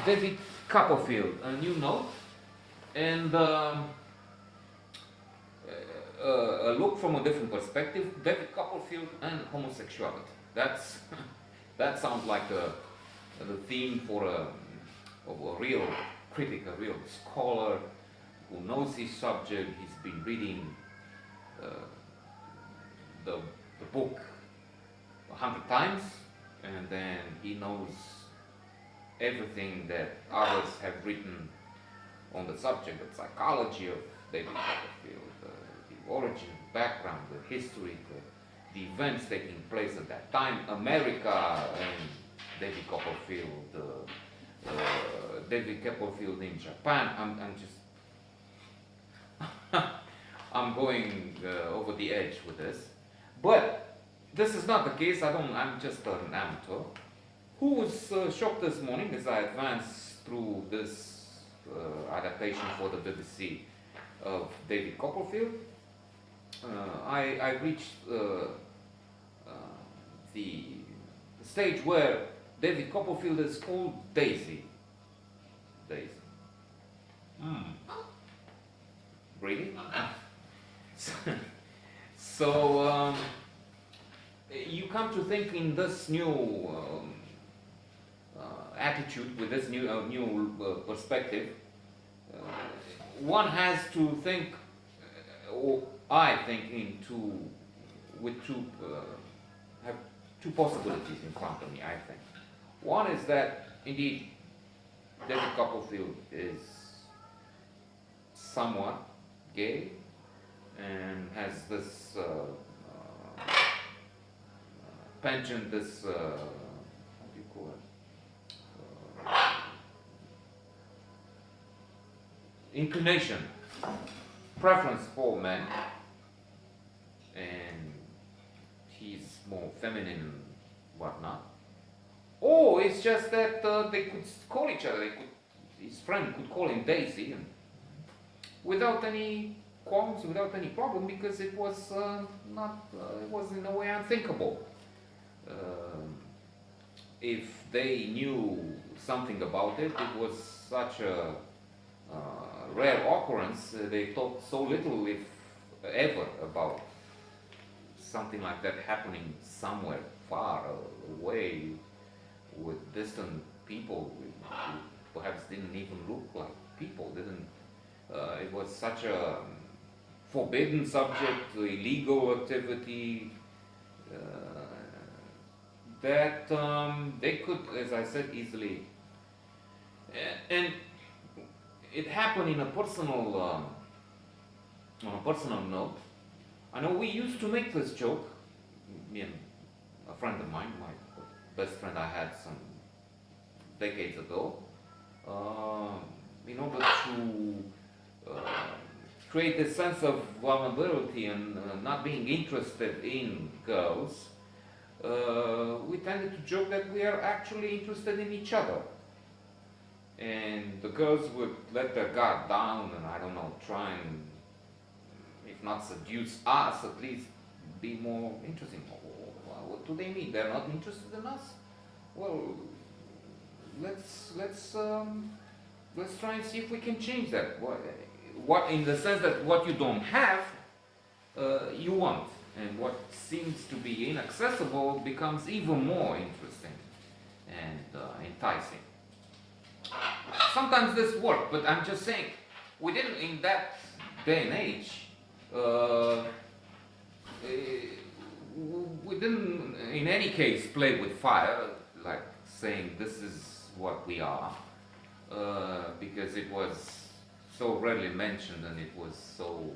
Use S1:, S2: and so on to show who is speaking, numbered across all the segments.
S1: David Copperfield, a new note, and a look from a different perspective. David Copperfield and homosexuality. That's that sounds like the theme for of a real critic, a real scholar who knows his subject. He's been reading uh, the book 100 times, and then he knows everything that others have written on the subject, the psychology of David Copperfield, the origin, background, the history, the events taking place at that time, America and David Copperfield, David Copperfield in Japan. I'm just I'm going over the edge with this, but this is not the case. I'm just an amateur who was shocked this morning as I advanced through this adaptation for the BBC of David Copperfield. I reached the stage where David Copperfield is called Daisy. Daisy. Really? So you come to think in this new attitude, with this new perspective, one has to think, or I think, have two possibilities in front of me. I think one is that indeed David Copperfield is somewhat gay and has this penchant, this how do you call it? Inclination, preference for men, and he's more feminine and whatnot. Or it's just that they could call each other. His friend could call him Daisy, and without any qualms, without any problem, because it was it was in a way unthinkable. If they knew something about it, it was such a rare occurrence. They thought so little, if ever, about something like that happening somewhere far away with distant people who perhaps didn't even look like people. It was such a forbidden subject, illegal activity, that they could, as I said, easily. And it happened in a personal, on a personal note. I know we used to make this joke, me and a friend of mine, my best friend I had some decades ago, in order to create a sense of vulnerability and not being interested in girls. We tended to joke that we are actually interested in each other. And the girls would let their guard down and, I don't know, try and, if not seduce us, at least be more interesting. What do they mean? They're not interested in us? Well, let's try and see if we can change that. What in the sense that what you don't have, you want. And what seems to be inaccessible becomes even more interesting and enticing. Sometimes this worked, but I'm just saying, we didn't, in that day and age, we didn't in any case play with fire, like saying this is what we are, because it was so rarely mentioned and it was so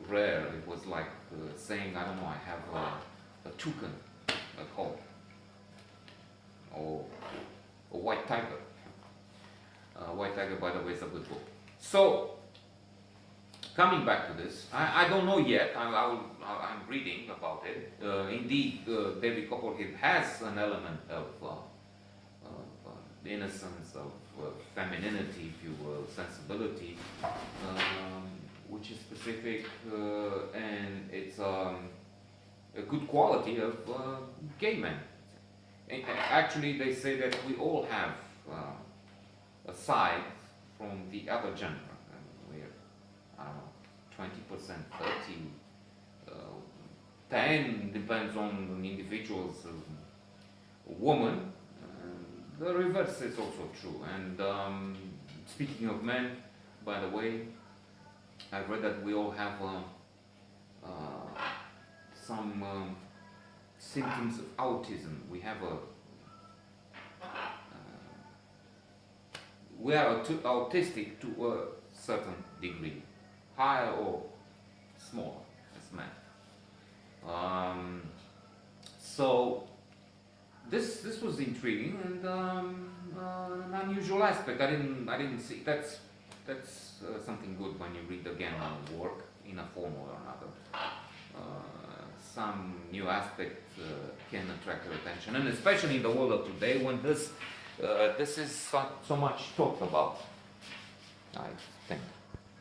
S1: rare. It was like saying, I don't know, I have a toucan at home, or a white tiger. White Tiger, by the way, is a good book. So, coming back to this, I don't know yet. I'm reading about it. Indeed, David Copperfield has an element of innocence, of femininity, if you will, sensibility, which is specific, and it's a good quality of gay men. And actually, they say that we all have aside from the other gender, where, I don't know, 20%, 30, 10, depends on the individual's woman. The reverse is also true. And speaking of men, by the way, I've read that we all have some symptoms of autism. We are autistic to a certain degree, higher or smaller as men. So this was intriguing and an unusual aspect. I didn't see that's something good when you read again a work in a form or another. Some new aspect can attract your attention, and especially in the world of today when this is so much talked about, I think.